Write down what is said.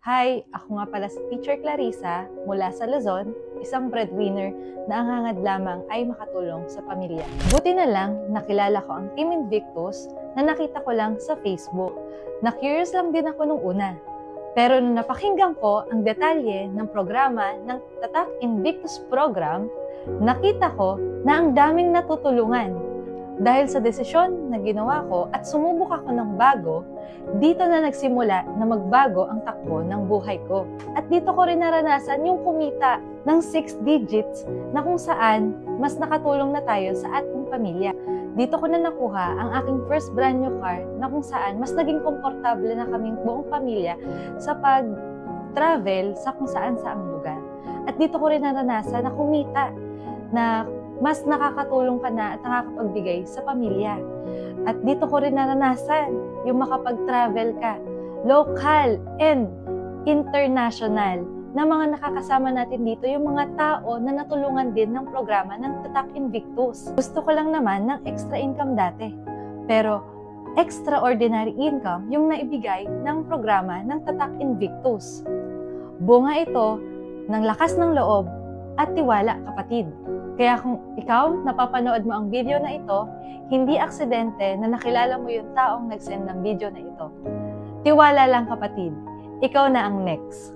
Hi, ako nga pala si Teacher Clarissa mula sa Luzon, isang breadwinner na ang hangad lamang ay makatulong sa pamilya. Buti na lang, nakilala ko ang Team Invictus na nakita ko lang sa Facebook. Na-curious lang din ako nung una. Pero nung napakinggan ko ang detalye ng programa ng Tatak Invictus Program, nakita ko na ang daming natutulungan. Dahil sa desisyon na ginawa ko at sumubok ako ng bago, dito na nagsimula na magbago ang takbo ng buhay ko. At dito ko rin naranasan yung kumita ng 6 digits na kung saan mas nakatulong na tayo sa ating pamilya. Dito ko na nakuha ang aking first brand new car na kung saan mas naging komportable na kaming buong pamilya sa pag-travel sa kung saan saang lugar. At dito ko rin naranasan na kumita na mas nakakatulong ka na at nakakapagbigay sa pamilya. At dito ko rin naranasan yung makapag-travel ka, local and international, na mga nakakasama natin dito, yung mga tao na natulungan din ng programa ng Tatak Invictus. Gusto ko lang naman ng extra income dati, pero extraordinary income yung naibigay ng programa ng Tatak Invictus. Bunga ito ng lakas ng loob at tiwala, kapatid. Kaya kung ikaw napapanood mo ang video na ito, hindi aksidente na nakilala mo yung taong nag-send ng video na ito. Tiwala lang, kapatid. Ikaw na ang next.